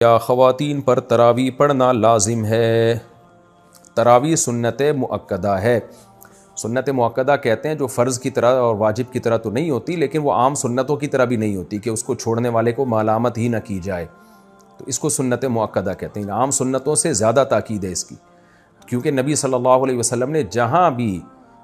یا خواتین پر تراویح پڑھنا لازم ہے؟ تراویح سنت مؤکدہ ہے۔ سنت مؤکدہ کہتے ہیں جو فرض کی طرح اور واجب کی طرح تو نہیں ہوتی، لیکن وہ عام سنتوں کی طرح بھی نہیں ہوتی کہ اس کو چھوڑنے والے کو ملامت ہی نہ کی جائے، تو اس کو سنت مؤکدہ کہتے ہیں۔ عام سنتوں سے زیادہ تاکید ہے اس کی، کیونکہ نبی صلی اللہ علیہ وسلم نے جہاں بھی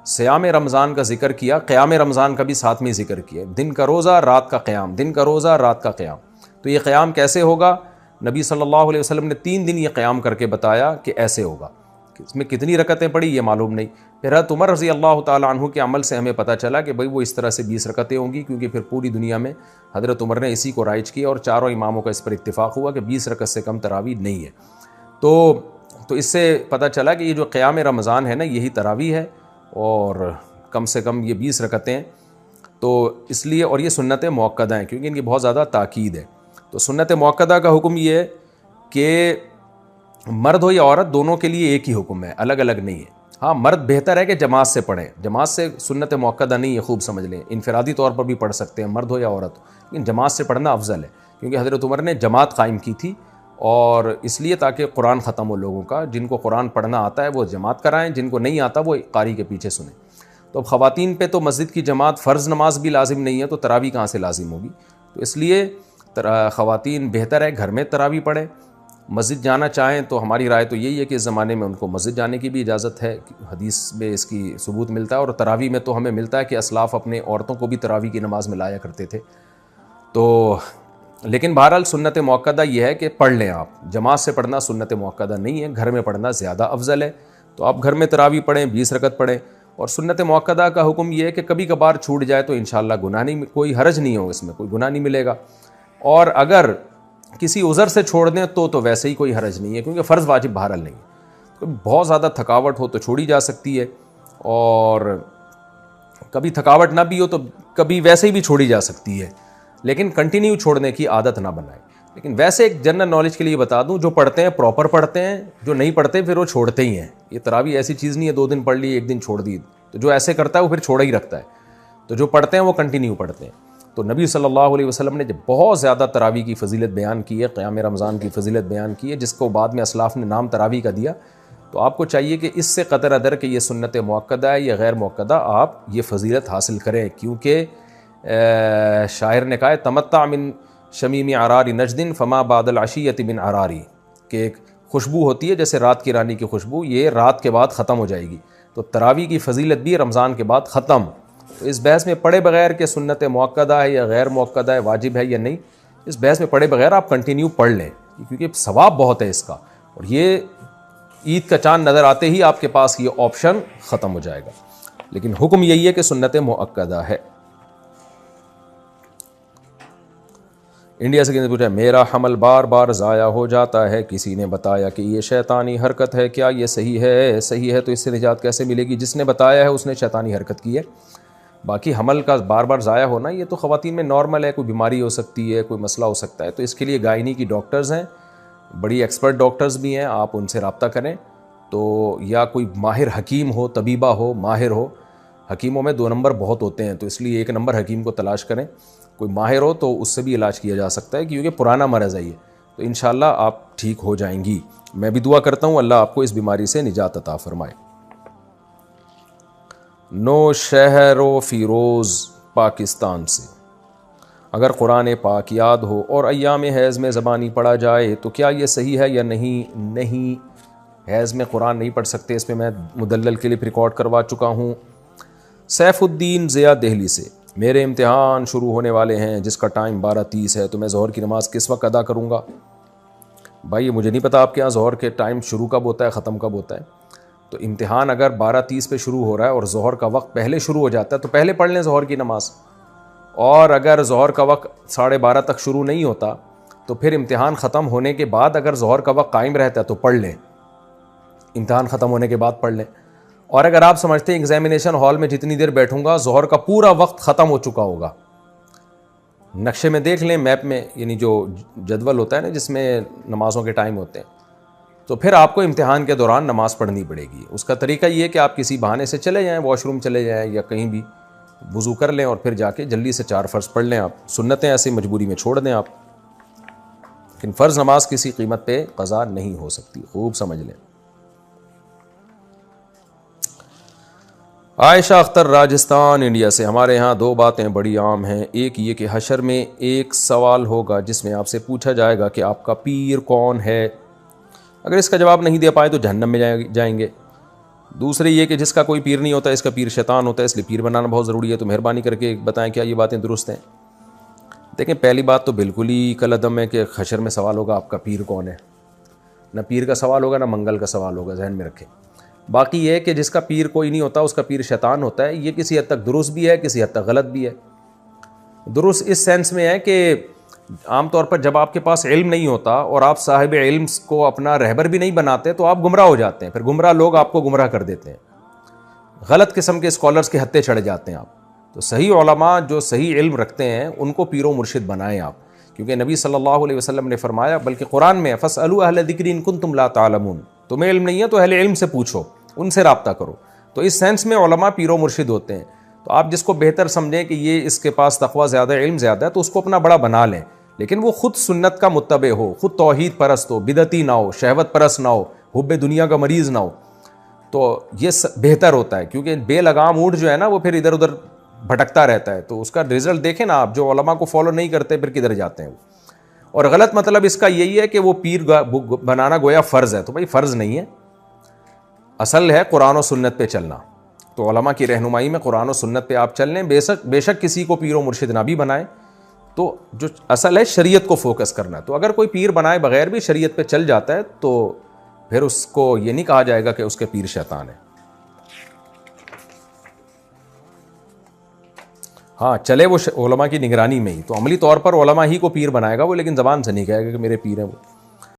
صیام رمضان کا ذکر کیا، قیام رمضان کا بھی ساتھ میں ذکر کیا، دن کا روزہ رات کا قیام، دن کا روزہ رات کا قیام۔ تو یہ قیام کیسے ہوگا؟ نبی صلی اللہ علیہ وسلم نے 3 دن یہ قیام کر کے بتایا کہ ایسے ہوگا۔ اس میں کتنی رکعتیں پڑھی یہ معلوم نہیں۔ پھر حضرت عمر رضی اللہ تعالیٰ عنہ کے عمل سے ہمیں پتہ چلا کہ بھئی وہ اس طرح سے 20 رکعتیں ہوں گی، کیونکہ پھر پوری دنیا میں حضرت عمر نے اسی کو رائج کیا اور چاروں اماموں کا اس پر اتفاق ہوا کہ 20 رکعت سے کم تراویح نہیں ہے۔ تو اس سے پتہ چلا کہ یہ جو قیام رمضان ہے نا، یہی تراویح ہے، اور کم سے کم یہ 20 رکعتیں، تو اس لیے، اور یہ سنت مؤکدہ ہیں کیونکہ ان کی بہت زیادہ تاکید ہے۔ تو سنت مؤکدہ کا حکم یہ ہے کہ مرد ہو یا عورت دونوں کے لیے ایک ہی حکم ہے، الگ الگ نہیں ہے۔ ہاں، مرد بہتر ہے کہ جماعت سے پڑھیں، جماعت سے سنت مؤکدہ نہیں ہے، خوب سمجھ لیں، انفرادی طور پر بھی پڑھ سکتے ہیں مرد ہو یا عورت، لیکن جماعت سے پڑھنا افضل ہے، کیونکہ حضرت عمر نے جماعت قائم کی تھی، اور اس لیے تاکہ قرآن ختم ہو لوگوں کا، جن کو قرآن پڑھنا آتا ہے وہ جماعت کرائیں، جن کو نہیں آتا وہ قاری کے پیچھے سنیں۔ تو اب خواتین پہ تو مسجد کی جماعت فرض نماز بھی لازم نہیں ہے، تو تراویح کہاں سے لازم ہوگی؟ تو اس لیے خواتین بہتر ہے گھر میں تراویح پڑھیں۔ مسجد جانا چاہیں تو ہماری رائے تو یہی ہے کہ اس زمانے میں ان کو مسجد جانے کی بھی اجازت ہے، حدیث میں اس کی ثبوت ملتا ہے، اور تراویح میں تو ہمیں ملتا ہے کہ اسلاف اپنے عورتوں کو بھی تراویح کی نماز میں لایا کرتے تھے۔ تو لیکن بہرحال سنت مؤکدہ یہ ہے کہ پڑھ لیں آپ، جماعت سے پڑھنا سنت مؤکدہ نہیں ہے، گھر میں پڑھنا زیادہ افضل ہے۔ تو آپ گھر میں تراویح پڑھیں، 20 رکعت پڑھیں، اور سنت مؤکدہ کا حکم یہ ہے کہ کبھی کبھار چھوٹ جائے تو انشاءاللہ گناہ نہیں، کوئی حرج نہیں ہو، اس میں کوئی گناہ نہیں ملے گا، اور اگر کسی عذر سے چھوڑ دیں تو ویسے ہی کوئی حرج نہیں ہے، کیونکہ فرض واجب بہرحال نہیں ہے۔ بہت زیادہ تھکاوٹ ہو تو چھوڑی جا سکتی ہے، اور کبھی تھکاوٹ نہ بھی ہو تو کبھی ویسے ہی بھی چھوڑی جا سکتی ہے، لیکن کنٹینیو چھوڑنے کی عادت نہ بنائیں۔ لیکن ویسے ایک جنرل نالج کے لیے بتا دوں، جو پڑھتے ہیں پراپر پڑھتے ہیں، جو نہیں پڑھتے پھر وہ چھوڑتے ہی ہیں۔ یہ تراویح ایسی چیز نہیں ہے 2 دن پڑھ لی 1 دن چھوڑ دی، تو جو ایسے کرتا ہے وہ پھر چھوڑا ہی رکھتا ہے۔ تو جو پڑھتے ہیں وہ کنٹینیو پڑھتے ہیں۔ تو نبی صلی اللہ علیہ وسلم نے جب بہت زیادہ تراویح کی فضیلت بیان کی ہے، قیام رمضان کی فضیلت بیان کی ہے، جس کو بعد میں اسلاف نے نام تراویح کا دیا، تو آپ کو چاہیے کہ اس سے قطر ادر کہ یہ سنت مؤکدہ ہے یا غیر مؤکدہ، آپ یہ فضیلت حاصل کریں، کیونکہ شاعر نے کہا ہے تمتع من شمیم عرار نجد فما بعد العشیۃ من عراری، کہ ایک خوشبو ہوتی ہے جیسے رات کی رانی کی خوشبو، یہ رات کے بعد ختم ہو جائے گی۔ تو تراویح کی فضیلت بھی رمضان کے بعد ختم۔ تو اس بحث میں پڑھے بغیر کہ سنت مؤکدہ ہے یا غیر مؤکدہ ہے، واجب ہے یا نہیں، اس بحث میں پڑھے بغیر آپ کنٹینیو پڑھ لیں، کیونکہ ثواب بہت ہے اس کا، اور یہ عید کا چاند نظر آتے ہی آپ کے پاس یہ آپشن ختم ہو جائے گا۔ لیکن حکم یہی ہے کہ سنت مؤکدہ ہے۔ انڈیا سے کسی نے پوچھا میرا حمل بار بار ضائع ہو جاتا ہے، کسی نے بتایا کہ یہ شیطانی حرکت ہے، کیا یہ صحیح ہے؟ صحیح ہے تو اس سے نجات کیسے ملے گی؟ جس نے بتایا ہے اس نے شیطانی حرکت کی ہے۔ باقی حمل کا بار بار ضائع ہونا یہ تو خواتین میں نارمل ہے، کوئی بیماری ہو سکتی ہے، کوئی مسئلہ ہو سکتا ہے، تو اس کے لیے گائنی کی ڈاکٹرز ہیں، بڑی ایکسپرٹ ڈاکٹرز بھی ہیں، آپ ان سے رابطہ کریں۔ تو یا کوئی ماہر حکیم ہو، طبیبہ ہو، ماہر ہو، حکیموں میں 2 نمبر بہت ہوتے ہیں، تو اس لیے 1 نمبر حکیم کو تلاش کریں، کوئی ماہر ہو تو اس سے بھی علاج کیا جا سکتا ہے، کیونکہ پرانا مرض ہے یہ، تو انشاءاللہ آپ ٹھیک ہو جائیں گی۔ میں بھی دعا کرتا ہوں اللہ آپ کو اس بیماری سے نجات عطا فرمائے۔ نو شہر و فیروز پاکستان سے، اگر قرآن پاک یاد ہو اور ایام حیض میں زبانی پڑھا جائے تو کیا یہ صحیح ہے یا نہیں؟ نہیں، حیض میں قرآن نہیں پڑھ سکتے، اس پہ میں مدلل کلپ ریکارڈ کروا چکا ہوں۔ سیف الدین ضیاء دہلی سے، میرے امتحان شروع ہونے والے ہیں جس کا ٹائم 12:30 ہے، تو میں ظہر کی نماز کس وقت ادا کروں گا؟ بھائی مجھے نہیں پتا آپ کے یہاں ظہر کے ٹائم شروع کب ہوتا ہے ختم کب ہوتا ہے، تو امتحان اگر 12:30 پہ شروع ہو رہا ہے اور ظہر کا وقت پہلے شروع ہو جاتا ہے تو پہلے پڑھ لیں ظہر کی نماز، اور اگر ظہر کا وقت 12:30 تک شروع نہیں ہوتا تو پھر امتحان ختم ہونے کے بعد اگر ظہر کا وقت قائم رہتا ہے تو پڑھ لیں، امتحان ختم ہونے کے بعد پڑھ لیں۔ اور اگر آپ سمجھتے ہیں ایگزامینیشن ہال میں جتنی دیر بیٹھوں گا ظہر کا پورا وقت ختم ہو چکا ہوگا، نقشے میں دیکھ لیں، میپ میں، یعنی جو جدول ہوتا ہے نا جس میں نمازوں کے ٹائم ہوتے ہیں، تو پھر آپ کو امتحان کے دوران نماز پڑھنی پڑے گی۔ اس کا طریقہ یہ ہے کہ آپ کسی بہانے سے چلے جائیں، واش روم چلے جائیں یا کہیں بھی وضو کر لیں، اور پھر جا کے جلدی سے 4 فرض پڑھ لیں، آپ سنتیں ایسے مجبوری میں چھوڑ دیں آپ۔ لیکن فرض نماز کسی قیمت پہ قضا نہیں ہو سکتی، خوب سمجھ لیں۔ عائشہ اختر راجستھان انڈیا سے، ہمارے ہاں دو باتیں بڑی عام ہیں، ایک یہ کہ حشر میں ایک سوال ہوگا جس میں آپ سے پوچھا جائے گا کہ آپ کا پیر کون ہے، اگر اس کا جواب نہیں دے پائے تو جہنم میں جائیں گے۔ دوسرے یہ کہ جس کا کوئی پیر نہیں ہوتا اس کا پیر شیطان ہوتا ہے، اس لیے پیر بنانا بہت ضروری ہے، تو مہربانی کر کے بتائیں کیا یہ باتیں درست ہیں؟ دیکھیں پہلی بات تو بالکل ہی کالعدم ہے کہ حشر میں سوال ہوگا آپ کا پیر کون ہے، نہ پیر کا سوال ہوگا نہ منگل کا سوال ہوگا، ذہن میں رکھیں۔ باقی یہ کہ جس کا پیر کوئی نہیں ہوتا اس کا پیر شیطان ہوتا ہے، یہ کسی حد تک درست بھی ہے کسی حد تک غلط بھی ہے۔ درست اس سینس میں ہے کہ عام طور پر جب آپ کے پاس علم نہیں ہوتا اور آپ صاحب علم کو اپنا رہبر بھی نہیں بناتے تو آپ گمراہ ہو جاتے ہیں، پھر گمراہ لوگ آپ کو گمراہ کر دیتے ہیں، غلط قسم کے اسکالرز کے ہتھے چڑھ جاتے ہیں آپ۔ تو صحیح علماء جو صحیح علم رکھتے ہیں ان کو پیر و مرشد بنائیں آپ، کیونکہ نبی صلی اللہ علیہ وسلم نے فرمایا، بلکہ قرآن میں فَاسْأَلُوا أَهْلَ الذِّكْرِ إِن كُنتُمْ لَا تَعْلَمُونَ، تمہیں علم نہیں ہے تو اہل علم سے پوچھو، ان سے رابطہ کرو۔ تو اس سینس میں علماء پیر و مرشد ہوتے ہیں، تو آپ جس کو بہتر سمجھیں کہ یہ اس کے پاس تقویٰ زیادہ علم زیادہ ہے تو اس کو اپنا بڑا بنا لیں، لیکن وہ خود سنت کا متبع ہو، خود توحید پرست ہو، بدعتی نہ ہو، شہوت پرست نہ ہو، حب دنیا کا مریض نہ ہو، تو یہ بہتر ہوتا ہے، کیونکہ بے لگام اونٹ جو ہے نا وہ پھر ادھر ادھر بھٹکتا رہتا ہے، تو اس کا رزلٹ دیکھیں نا آپ، جو علماء کو فالو نہیں کرتے پھر کدھر جاتے ہیں وہ۔ اور غلط مطلب اس کا یہی ہے کہ وہ پیر بنانا گویا فرض ہے، تو بھائی فرض نہیں ہے، اصل ہے قرآن و سنت پہ چلنا، تو علماء کی رہنمائی میں قرآن و سنت پہ آپ چل لیں، بے شک کسی کو پیر و مرشد نہ بھی بنائیں، تو جو اصل ہے شریعت کو فوکس کرنا ہے۔ تو اگر کوئی پیر بنائے بغیر بھی شریعت پہ چل جاتا ہے تو پھر اس کو یہ نہیں کہا جائے گا کہ اس کے پیر شیطان ہے۔ ہاں چلے وہ علماء کی نگرانی میں ہی، تو عملی طور پر علماء ہی کو پیر بنائے گا وہ، لیکن زبان سے نہیں کہے گا کہ میرے پیر ہیں وہ۔